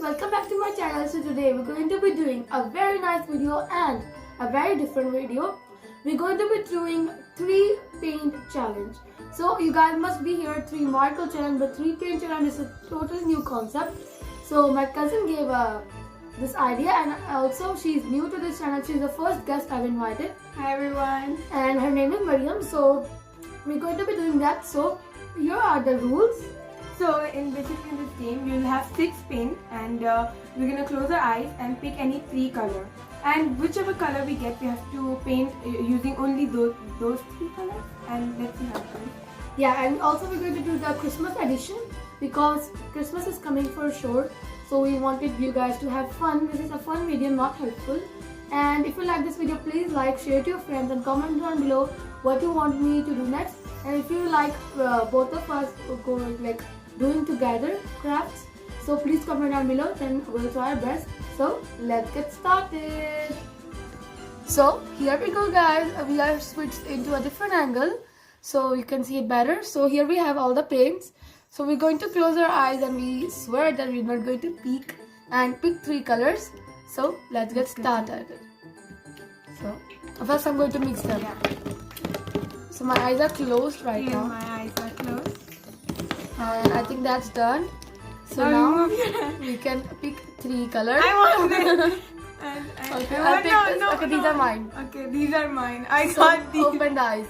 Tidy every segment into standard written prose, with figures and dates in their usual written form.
welcome back to my channel. So today we're going to be doing a very nice video and a very different video. We're going to be doing 3 paint challenge. So you guys must be here 3 marker challenge, but 3 paint challenge is a totally new concept. So my cousin gave this idea, and also she's new to this channel. She's the first guest I've invited. Hi everyone. And her name is Mariam. So we're going to be doing that. So here are the rules. So in this game, you'll have 6 paint, and we're gonna close our eyes and pick any 3 color. And whichever color we get, we have to paint using only those 3 colors. And let's see how it goes. Yeah, and also we're going to do the Christmas edition because Christmas is coming for sure. So we wanted you guys to have fun. This is a fun video, not helpful. And if you like this video, please like, share to your friends, and comment down below what you want me to do next. And if you like both of us doing together crafts, so please comment down below, then we'll try our best. So let's get started. So here we go, guys. We are switched into a different angle so you can see it better. So here we have all the paints. So we're going to close our eyes and we swear that we're not going to peek and pick 3 colors. So let's get started. So first I'm going to mix them. Yeah. So my eyes are closed right now. My eyes are closed. And I think that's done. So now we can pick 3 colors. I want it. Okay, I'll pick this. Okay, these are mine. Okay, these are mine. I So got these. open the eyes.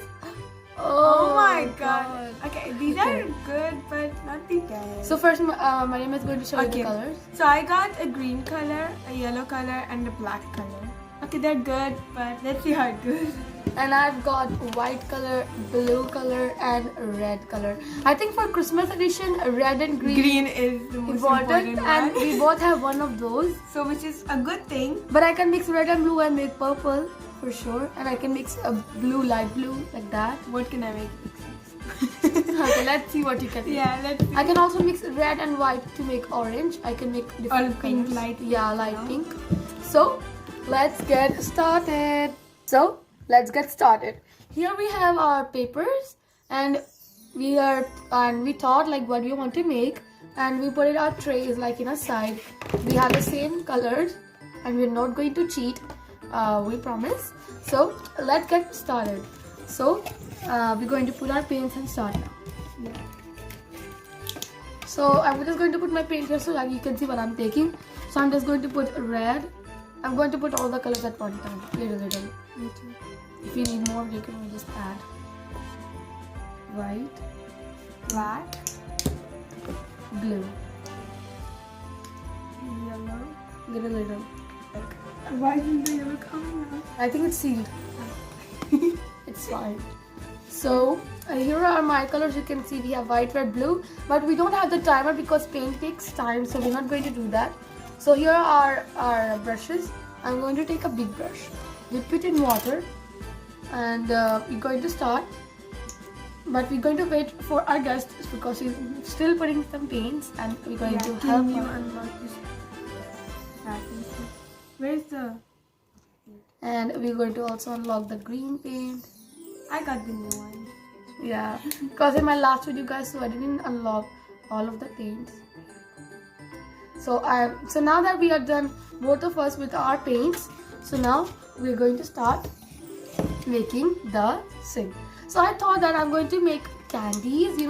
Oh my god. Okay, these are good, but not the best. So first, Mariam is going to show you the Okay. colors. So I got a green color, a yellow color, and a black color. Okay, they're good, but let's see how it goes. And I've got white color, blue color, and red color. I think for Christmas edition, red and green, Green is the most important and one. we both have one of those. So which is a good thing. But I can mix red and blue and make purple for sure. And I can mix a blue, light blue like that. What can I make? Okay, let's see what you can make. Yeah, let's see. I can also mix red and white to make orange. I can make different Or pink, colors. light Yeah, pink, light you know? pink. So let's get started. Here we have our papers, and we thought like what we want to make, and we put it our trays like in a side. We have the same colors, and we're not going to cheat. We promise. So let's get started. So we're going to put our paints and start now. Yeah. So I'm just going to put my paint here so that you can see what I'm taking. So I'm just going to put red. I'm going to put all the colors at one time, little. Me too. If you need more, you can just add. White, Black, blue, yellow. little. Why isn't the yellow coming out? I think it's sealed. It's fine. So here are my colors. You can see we have white, red, blue, but we don't have the timer because paint takes time, so we're not going to do that. So here are our brushes. I'm going to take a big brush, dip it in water, and we're going to start. But we're going to wait for our guest because she's still putting some paints, and we're going to help you her. unlock this package. Where's the? And we're going to also unlock the green paint. I got the new one. Yeah, because in my last video, guys, so I didn't unlock all of the paints. So now that we are done, both of us, with our paints, so now we're going to start making the thing. So I thought that I'm going to make candies,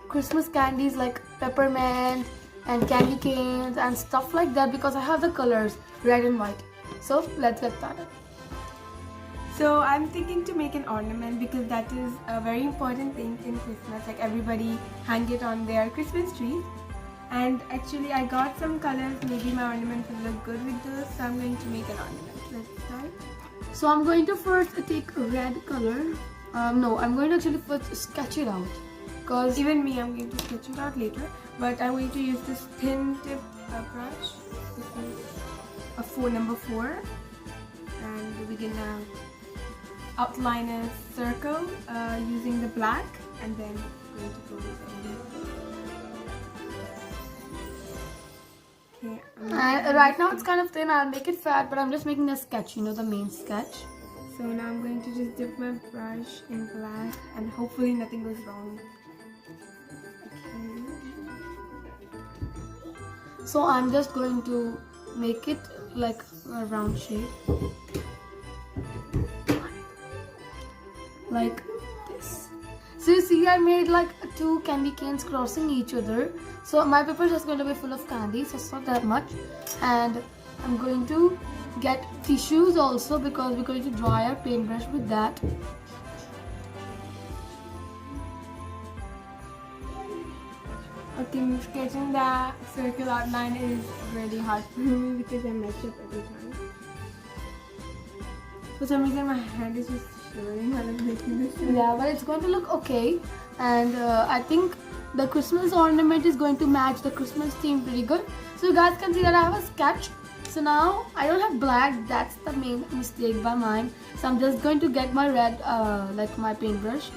Christmas candies like peppermint and candy canes and stuff like that, because I have the colors red and white. So let's get started. So I'm thinking to make an ornament because that is a very important thing in Christmas. Like everybody hang it on their Christmas trees. And actually I got some colors. Maybe my ornament will look good with those. So I'm going to make an ornament. Let's start. So I'm going to first take red color. No, I'm going to actually first sketch it out. Because Even me, I'm going to sketch it out later. But I'm going to use this thin tip brush. This is a number 4. And we're gonna outline a circle using the black, and then going to go with the Okay. right now it's kind of thin. I'll make it fat, but I'm just making a sketch, the main sketch. So now I'm going to just dip my brush in black, and hopefully nothing goes wrong. Okay. So I'm just going to make it like a round shape. Like this. So you see I made like 2 candy canes crossing each other. So my paper is just going to be full of candy, so it's not that much. And I'm going to get tissues also because we're going to dry our paintbrush with that. Okay, sketching the circle outline is really hard for me because I mess up every time. For some reason my hand is just shivering while I'm making this. Yeah, but it's going to look okay. And I think the Christmas ornament is going to match the Christmas theme pretty good. So you guys can see that I have a sketch. So now I don't have black, that's the main mistake by mine. So I'm just going to get my red, like my paintbrush.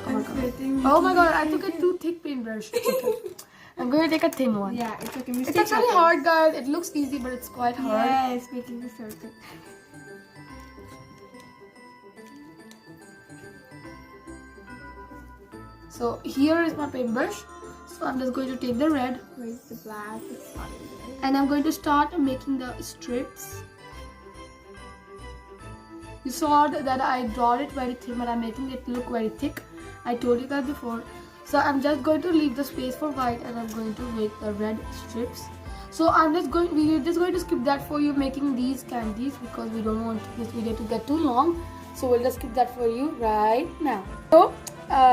Oh my god, I took a too thick paintbrush. I'm going to take a thin one. Yeah, it's okay. It's actually hard, guys. It looks easy, but it's quite hard. Yes, making the circle. So here is my paintbrush. So I'm just going to take the red. Where's the black? It's not in there. And I'm going to start making the strips. You saw that I draw it very thin, but I'm making it look very thick. I told you that before. So I'm just going to leave the space for white and I'm going to make the red strips. So we're just going to skip that for you making these candies because we don't want this video to get too long. So we'll just skip that for you right now. So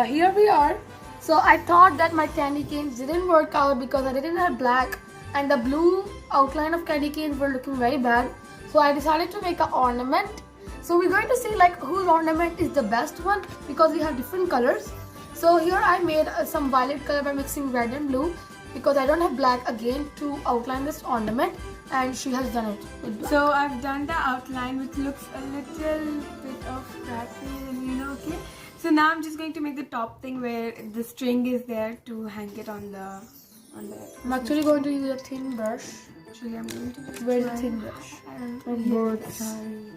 here we are. So I thought that my candy canes didn't work out because I didn't have black and the blue outline of candy canes were looking very bad. So I decided to make an ornament. So we're going to see like whose ornament is the best one because we have different colors. So here I made some violet color by mixing red and blue because I don't have black again to outline this ornament, and she has done it with black. So I've done the outline which looks a little bit of crappy and okay. So now I'm just going to make the top thing where the string is there to hang it on the I'm actually going to use a thin brush. Actually, I'm going to Where's the thin brush? I don't Oh, know. Lord, sorry.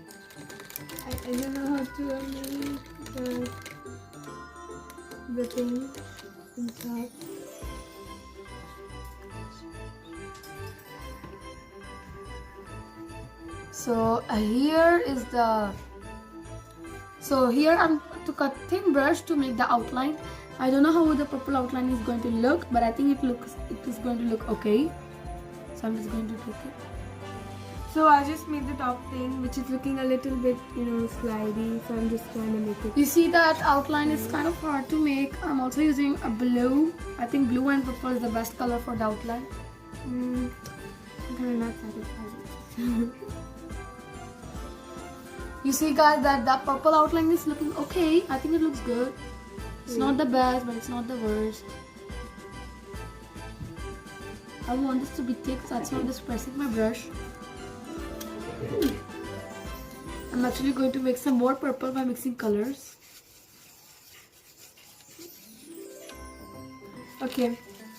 I don't know how to make the thing inside. So here is the. So here I'm took a thin brush to make the outline. I don't know how the purple outline is going to look, but I think it is going to look okay. So I'm just going to take it. So I just made the top thing, which is looking a little bit, slidey. So I'm just trying to make it. You see that outline is kind of hard to make. I'm also using a blue. I think blue and purple is the best color for the outline. I'm kind of not satisfied. You see guys that the purple outline is looking okay. I think it looks good. It's not the best, but it's not the worst. I want this to be thick, so that's why I'm just pressing my brush. I'm actually going to make some more purple by mixing colors. Okay,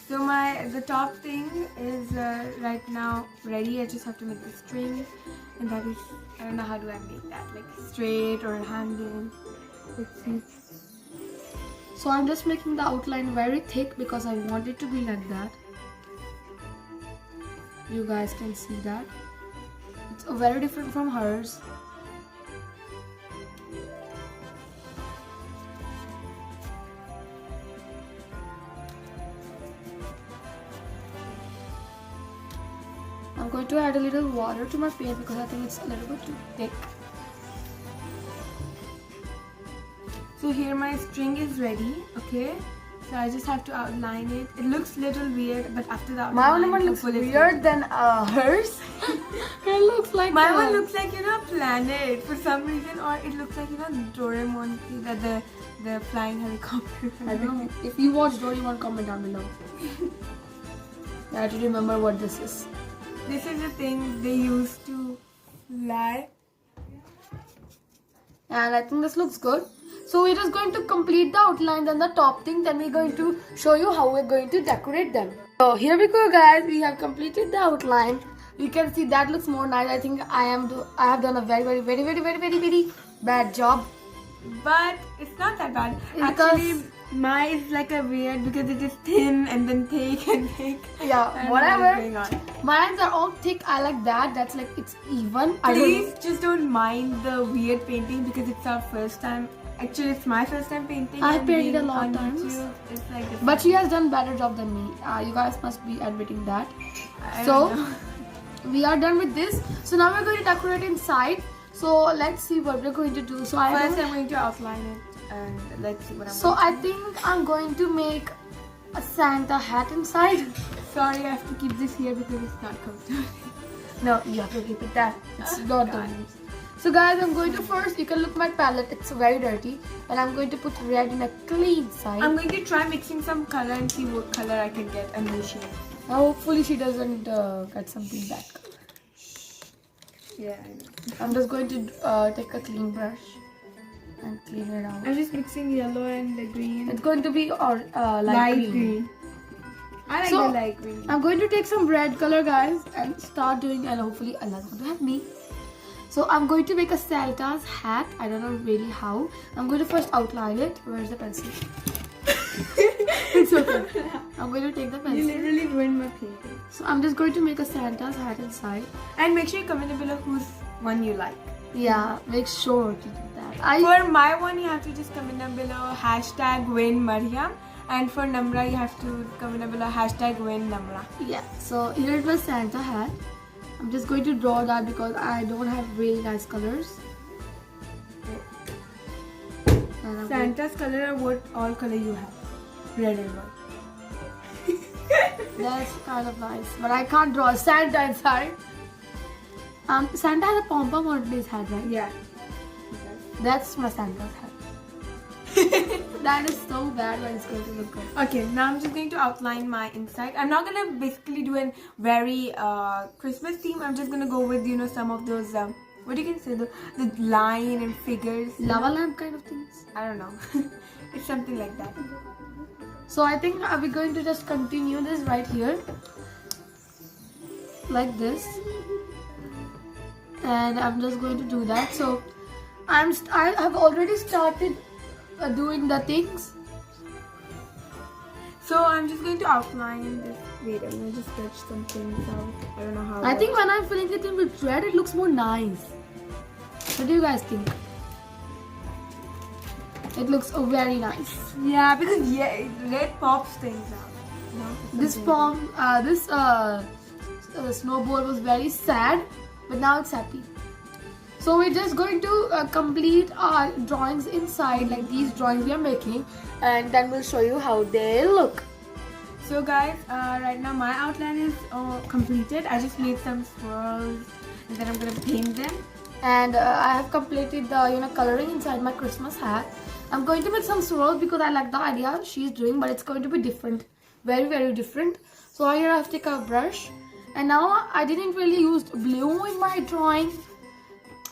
so the top thing is right now ready. I just have to make the string, and that is, I don't know how do I make that, like straight or hanging. Let's see. So I'm just making the outline very thick because I want it to be like that. You guys can see that. It's very different from hers. I'm going to add a little water to my paint because I think it's a little bit too thick. So here my string is ready, okay? So I just have to outline it. It looks a little weird, but after the outline, My ornament looks weird than hers. It looks like my one looks like a planet for some reason, or it looks like Doraemon, the flying helicopter. I don't know. If you watch Doraemon, comment down below. I have to remember what this is. This is the thing they used to fly. And I think this looks good. So we're just going to complete the outlines and the top thing. Then we're going to show you how we're going to decorate them. So here we go, guys. We have completed the outline. You can see that looks more nice. I think I have done a very bad job. But it's not that bad. Because Actually, Mine is like a weird because it is thin and then thick and thick. Yeah, I don't know whatever. what's going on. Mine are all thick. I like that. That's like it's even. I don't Please know. just don't mind the weird painting because it's our first time. Actually, it's my first time painting. I and painted being a lot on of times. YouTube, it's like this. But she has done better job than me. You guys must be admitting that. I So don't know. we are done with this. So now we're going to decorate inside. So let's see what we're going to do. So First, I'm going to outline it and let's see what I'm So going I think I'm going to make a Santa hat inside. to. Sorry, I have to keep this here because it's not comfortable. No, you have to keep it there. It's not the rules. So guys, I'm going to first, you can look my palette, it's very dirty. And I'm going to put red in a clean side. I'm going to try mixing some color and see what color I can get a new shade. Now hopefully she doesn't get something bad color. Yeah, I know. I'm just going to take a clean brush and clean it out. I'm just mixing yellow and the green. It's going to be light Light green. I like So, the light green. I'm going to take some red color, guys, and start doing, and hopefully Allah's going to help me. So I'm going to make a Santa's hat. I don't know really how. I'm going to first outline it. Where's the pencil? It's okay. I'm going to take the You pencil. literally ruined my painting. So I'm just going to make a Santa's hat inside. And make sure you comment below whose one you like. Yeah, make sure to do that. For my one, you have to just comment down below #WinMariam. And for Namra, you have to comment down below #WinNamra. Yeah, so here's my Santa hat. I'm just going to draw that because I don't have really nice colors. And I'm Santa's color are what all color you have. Red and white. That's kind of nice, but I can't draw a Santa inside. Santa has a pom pom on his head, right? Yeah. That's my Santa's hat. That is so bad, but it's going to look good. Okay, now I'm just going to outline my inside. I'm not gonna basically do a very Christmas theme. I'm just gonna go with some of those what do you can say the line and figures. Lava lamp kind of things. I don't know. It's something like that. So I think we're going to just continue this right here, like this, and I'm just going to do that. So I have already started doing the things. So I'm just going to outline this. Wait, I'm gonna just sketch some things out. I don't know how. I think when I'm filling it in with red, it looks more nice. What do you guys think? It looks very nice. Yeah, because red pops things out. You know, This snowball was very sad, but now it's happy. So we're just going to complete our drawings inside, like these drawings we are making, and then we'll show you how they look. So guys, right now my outline is completed. I just made some swirls and then I'm gonna paint them. And I have completed the coloring inside my Christmas hat. I'm going to make some swirls because I like the idea she's doing, but it's going to be different, very very different. So here I have to take a brush, and now I didn't really use blue in my drawing,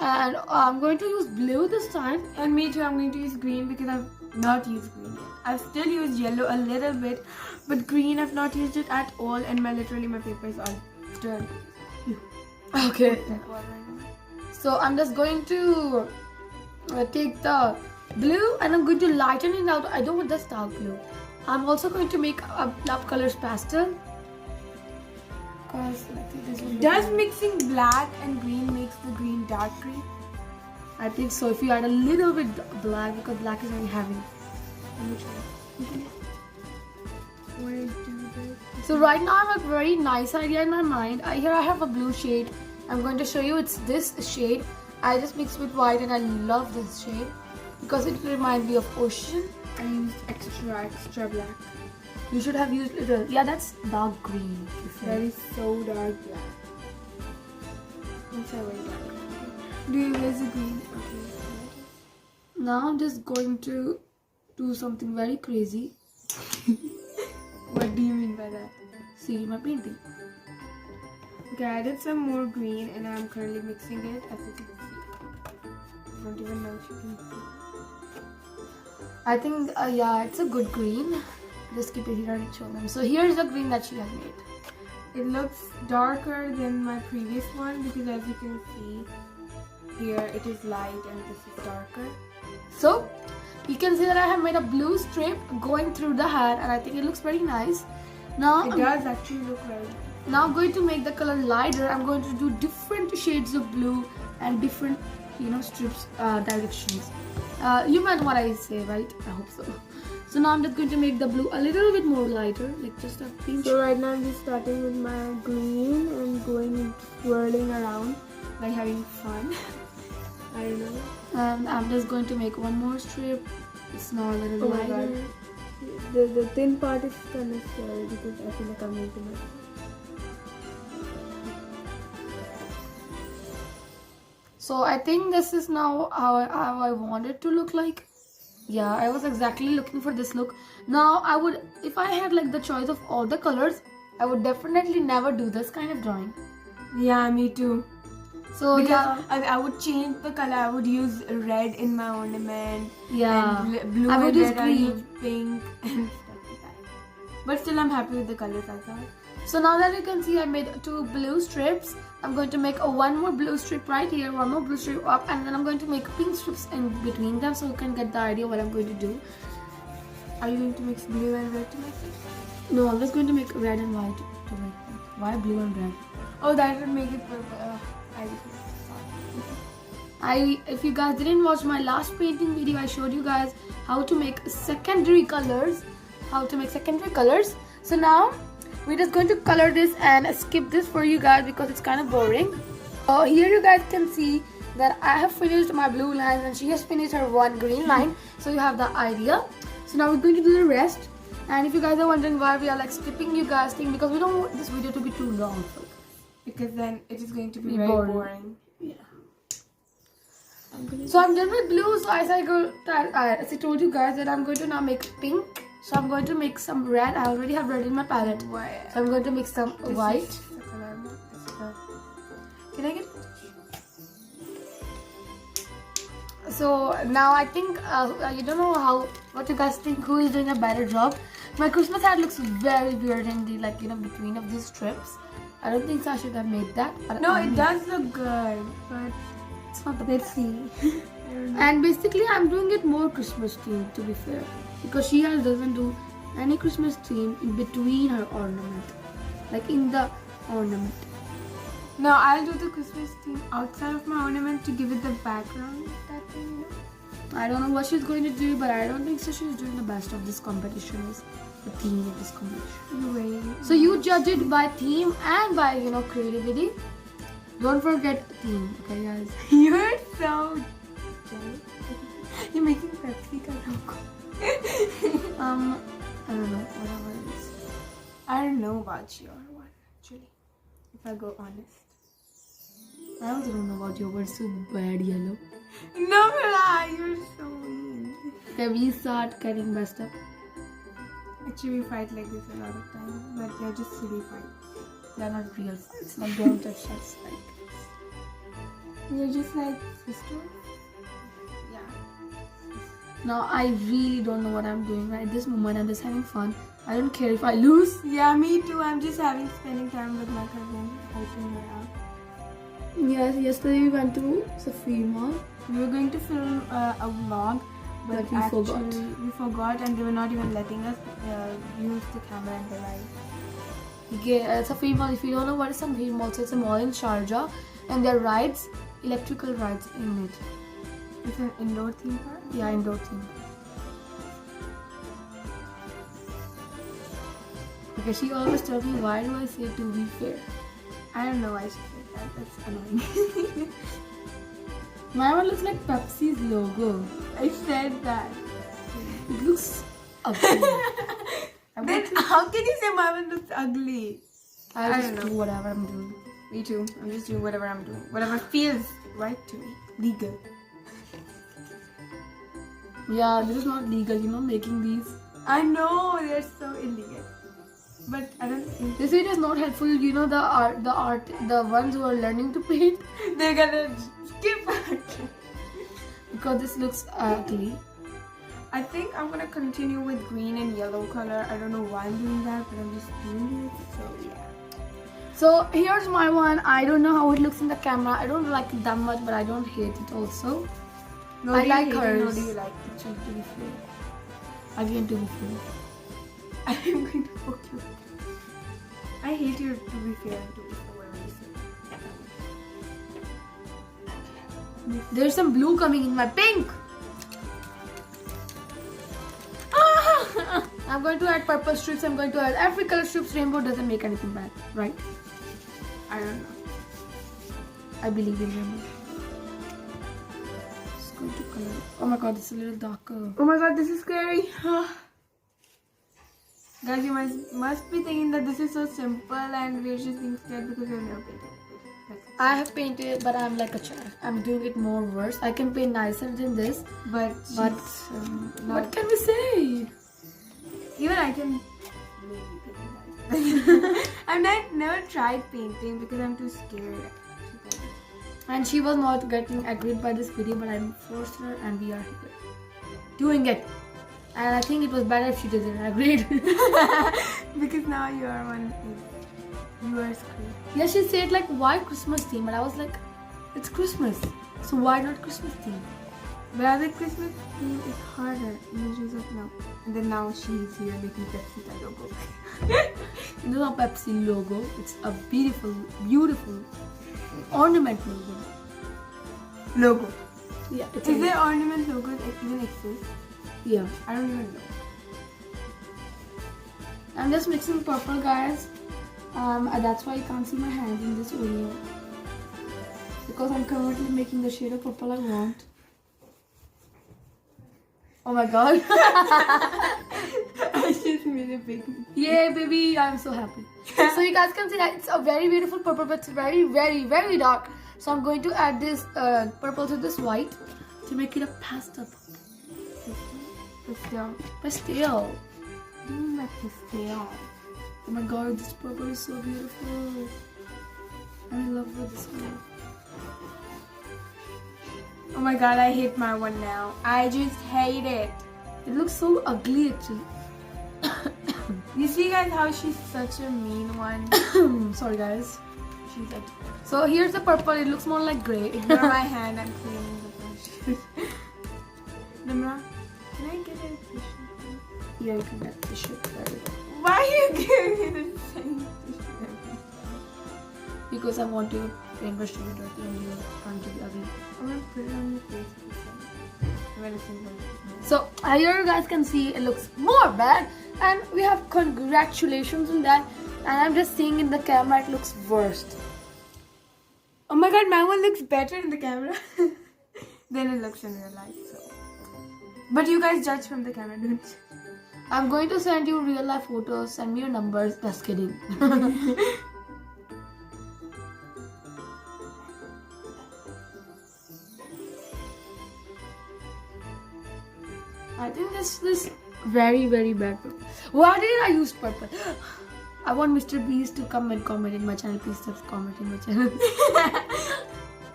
and I'm going to use blue this time. And me too, I'm going to use green because I've not used green yet. I've still used yellow a little bit, but green I've not used it at all, and my paper is all dirty. Okay. So I'm just going to take the blue and I'm going to lighten it out. I don't want this dark blue. I'm also going to make a love colors pastel. Because I think this will Does mixing black and green makes the green dark green? I think so. If you add a little bit black, because black is very heavy. So right now I have a very nice idea in my mind. Here I have a blue shade. I'm going to show you it's this shade. I just mixed with white and I love this shade because it reminds me of ocean. I used extra black. You should have used little. Yeah, that's dark green. That is so dark black. That's how I dark. Do you use the green? Okay. Now I'm just going to do something very crazy. What do you mean by that? See my painting. Okay, I added some more green and I'm currently mixing it as you can see. I don't even know if you can see. I think, yeah, it's a good green. Just keep it here and show them. So here's the green that she has made. It looks darker than my previous one because as you can see, here it is light and this is darker. So you can see that I have made a blue strip going through the hair, and I think it looks very nice. Now It does actually look very. Now I'm going to make the color lighter. I'm going to do different shades of blue and different, strips, directions. You meant what I say, right? I hope so. So now I'm just going to make the blue a little bit more lighter, like just a pinch. So right now I'm just starting with my green and going and swirling around, like having fun. I don't know. And I'm just going to make one more strip. It's now a little Oh my lighter. God. The thin part is kind of scary because I feel like I'm making it. So I think this is now how I want it to look like. Yeah, I was exactly looking for this look. Now I would, if I had like the choice of all the colors, I would definitely never do this kind of drawing. Yeah, me too. So Because yeah, I would change the color. I would use red in my ornament. yeah. And blue I would and use red. I green. use pink and stuff like that. But still, I'm happy with the colors I got. So now that you can see, I made 2 blue strips. I'm going to make one more blue strip right here, one more blue strip up, and then I'm going to make pink strips in between them so you can get the idea what I'm going to do. Are you going to mix blue and red to make it? No, I'm just going to make red and white to make it. Why blue and red? Oh, that would make it purple. If you guys didn't watch my last painting video, I showed you guys how to make secondary colors. So now we're just going to color this and skip this for you guys because it's kind of boring. So here you guys can see that I have finished my blue lines and she has finished her one green line. So you have the idea. So now we're going to do the rest. And if you guys are wondering why we are like skipping you guys thing, because we don't want this video to be too long. Because then it is going to be Be very boring. boring. Yeah. So I'm done with blue. So as I told you guys that I'm going to now make pink. So I'm going to make some red. I already have red in my palette. White. So I'm going to make some white. Can I get? So now I think you don't know what you guys think, who is doing a better job. My Christmas hat looks very weird in the between of these strips. I don't think so I should have made that. But No, I it made does look good, but It's not the let's best. see. And basically I'm doing it more Christmas theme, to be fair, because she doesn't do any Christmas theme in between her ornament, like in the ornament. Now I'll do the Christmas theme outside of my ornament to give it the background. That thing, I don't know what she's going to do, but I don't think so she's doing the best of this competition, is the theme of this competition. Wait. So you judge it by theme and by creativity. Don't forget theme, okay guys? You're so jealous. You're making Pepsi ka logo. I don't know, whatever it is. I don't know about your one actually. If I go honest. I also don't know about your word, so bad yellow. No, you're so mean. Okay, we start getting messed up. Actually, we fight like this a lot of times, but they're just silly fights. They're not real fights. Like, don't touch us like this. You're just like sisters. Yeah. Now I really don't know what I'm doing right this moment. I'm just having fun. I don't care if I lose. Yeah, me too. I'm just spending time with my cousin, helping her out. Yes, yesterday we went to Safari Mall. We were going to film a vlog, but we forgot. we forgot, and they were not even letting us use the camera and the light. Yeah, Safari Mall. If you don't know what is Safari Mall, so it's a mall in Sharjah, and there are rides, electrical rides in it. It's an indoor theme park. Yeah, indoor theme. Okay, she always tells me, why do I say to be fair? I don't know why she said that. That's annoying. My one looks like Pepsi's logo. I said that. It looks ugly. Then how can you say my one looks ugly? I I just don't do know. whatever I'm doing. Me too. I'm just doing whatever I'm doing. Whatever feels right to me. Legal. Yeah, this is not legal, making these. I know they're so illegal. But I don't think This video is not helpful. The ones who are learning to paint, they're gonna skip it. because this looks ugly. I think I'm gonna continue with green and yellow color. I don't know why I'm doing that, but I'm just doing it. So yeah. So here's my one. I don't know how it looks in the camera. I don't like it that much, but I don't hate it also. No, I do you like hate it? hers. No, do you like it? To be fair. Again, to be fair. I'm going to poke you. I hate your to be fair and to be fair. Whatever you say. There's some blue coming in my pink. I'm going to add purple strips. I'm going to add every color strips. Rainbow doesn't make anything bad, right? I don't know. I believe in rainbow. Just going to color. Oh my god, it's a little darker. Oh my god, this is scary. Guys, you must be thinking that this is so simple and we're just being scared because we've never painted. I have painted, but I'm like a child. I'm doing it more worse. I can paint nicer than this, But what can we say? even I can maybe paint. I've never tried painting because I'm too scared. And she was not getting agreed by this video, but I forced her, and we are here doing it. And I think it was better if she didn't agree. Because now you are one. You are screwed. Yeah, she said like, why Christmas theme? And I was like, it's Christmas, so why not Christmas theme? But I think Christmas theme is harder. And she's like, no. And then now she's here making Pepsi logo. It's not a Pepsi logo. It's a beautiful, beautiful ornament logo. Logo. Yeah. It's Is there ornament logos that even exist? Yeah. I don't even know. I'm just mixing purple, guys. That's why you can't see my hands in this video. Because I'm currently making the shade of purple I want. Oh my god. I just made a big. Yay, baby. I'm so happy. So you guys can see that it's a very beautiful purple, but it's very, very, very dark. So I'm going to add this purple to this white to make it a pastel. Pastel. My pastel. Oh my god, this purple is so beautiful. I'm in love with this one. Oh my god, I hate my one now. I just hate it. It looks so ugly actually. You see guys how she's such a mean one? Sorry guys. She's like. So here's the purple. It looks more like grey. Ignore my hand, I'm cleaning the brush. Nimra, can I get a tissue? Yeah, you can get the shit. Why are you giving me the same tissue? Because I want your paintbrush to be dirty and your hand to be ugly. I'm gonna put it on your face. So here you guys can see it looks more bad, and we have congratulations on that. And I'm just seeing in the camera it looks worst. Oh my god, my one looks better in the camera than it looks in real life. So, but you guys judge from the camera, don't you? I'm going to send you real life photos. Send me your numbers. Just kidding. I think this is very, very bad. Why did I use purple? I want Mr. Beast to come and comment in my channel. Please stop commenting my channel.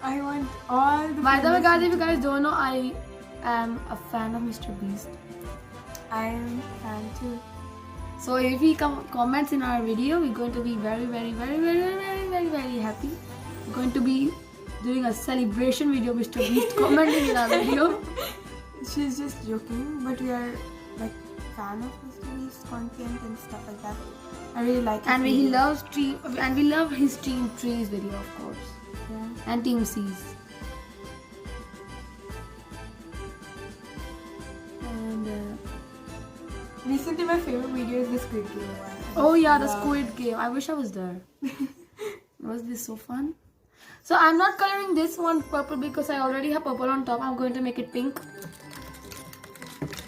I want all the. By the way, guys, if you guys don't know, I am a fan of Mr. Beast. I am fan too. So if he comments in our video, we're going to be very, very, very, very, very, very, very happy. We're going to be doing a celebration video. Mr. Beast commenting in our video. She's just joking, but we are like fan of Mr. Beast's content and stuff like that. I really like it. And we love his Team Trees video, of course. Yeah. And Team C's. And recently my favorite video is the Squid Game one. oh yeah, the Squid Game. I wish I was there. Was this so fun? So I'm not coloring this one purple because I already have purple on top. I'm going to make it pink.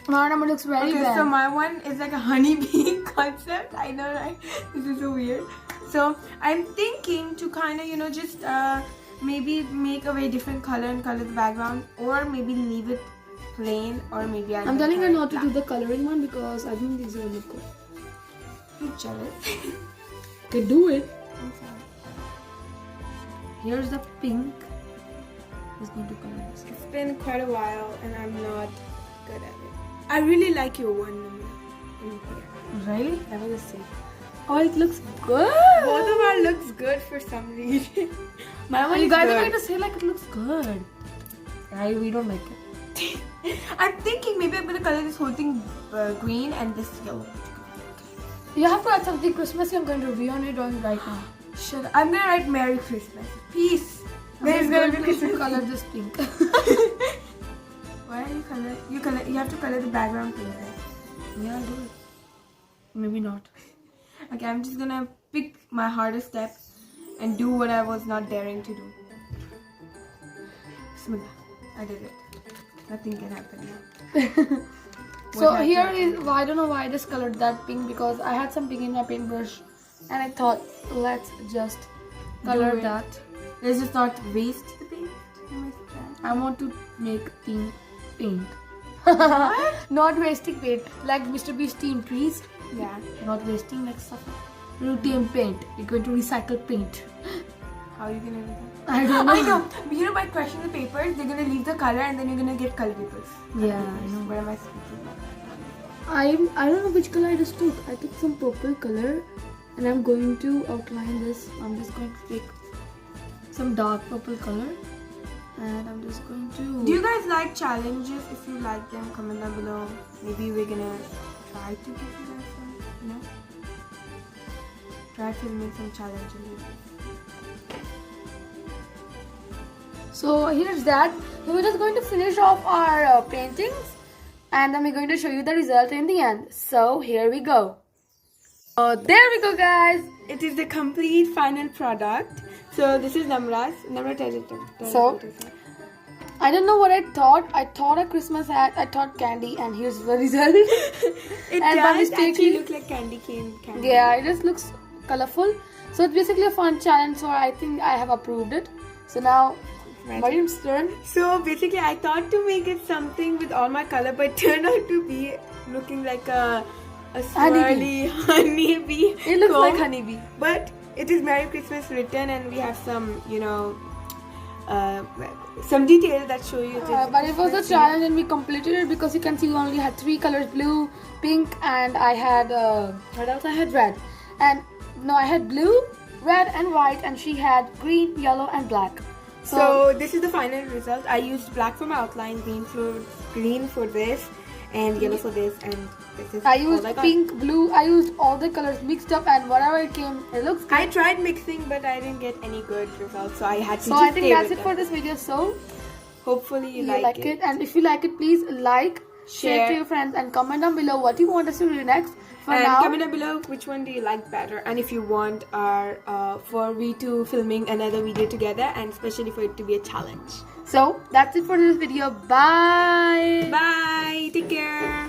My number looks very bad. So my one is like a honeybee concept. I know, right? This is so weird. So I'm thinking to kind of, just maybe make a very different color and color the background, or maybe leave it plain, or maybe I'm telling her not to do the coloring one because I think these will look good. You're jealous. Okay, do it. I'm sorry. Here's the pink. Who's going to color this? It's been quite a while and I'm not good at it. I really like your one in here. Really? I will just say. Oh, it looks good. Both of our looks good for some reason. My one You is guys good. are going to say like it looks good. Right? We don't like it. I'm thinking maybe I'm gonna color this whole thing green and this yellow. You have to add something Christmas. I'm going to review on your drawing right now. Shut up. I'm gonna write Merry Christmas. Peace. There's going to be color this pink. Why are you color? You have to color the background pink, right? Yeah, I'll do it. Maybe not. Okay, I'm just gonna pick my hardest step and do what I was not daring to do. Bismillah. I did it. Nothing can happen now. So here is, I don't know why I just colored that pink, because I had some pink in my paintbrush and I thought let's just color that. Let's just not waste the paint. I want to make team paint. Not wasting paint, like Mr. Beast team trees. Yeah. Not wasting like stuff. You team paint. You're going to recycle paint. How are you gonna do that? I don't know. I know. You know, by crushing the papers, they're gonna leave the color and then you're gonna get color papers. Yeah, I know. What am I speaking about? I don't know which color I just took. I took some purple color and I'm going to outline this. I'm just going to take some dark purple color and I'm just going to... Do you guys like challenges? If you like them, comment down below. Maybe we're gonna try to give you guys some, you know? Try filming some challenges. So here's that. So we're just going to finish off our paintings and then we're going to show you the result in the end. So here we go. There we go, guys. It is the complete final product. So this is Namra's. Namra, tell it. So I don't know what I thought. I thought a Christmas hat. I thought candy, and here's the result. It and does actually look like candy cane. Yeah, it just looks colorful. So it's basically a fun challenge. So I think I have approved it. So now Mariam's turn. So basically, I thought to make it something with all my color, but it turned out to be looking like a swirly honeybee. It looks comb. like honeybee. But it is Merry Christmas written, and we have some, you know, some details that show you. But it was a challenge, and we completed it because you can see we only had 3 colors: blue, pink, and I had what else? I had red, and no, I had blue, red, and white, and she had green, yellow, and black. So this is the final result. I used black for my outline, green for this, and yellow for this, and this is I used pink, blue. I used all the colors mixed up, and whatever it came, it looks good. I tried mixing, but I didn't get any good results, so I had to. So I think that's it for this video. So hopefully you like it, and if you like it, please like, share to your friends, and comment down below what you want us to do next. And comment down below which one do you like better, and if you want our for we two filming another video together, and especially for it to be a challenge. So that's it for this video. Bye. Bye. Take care.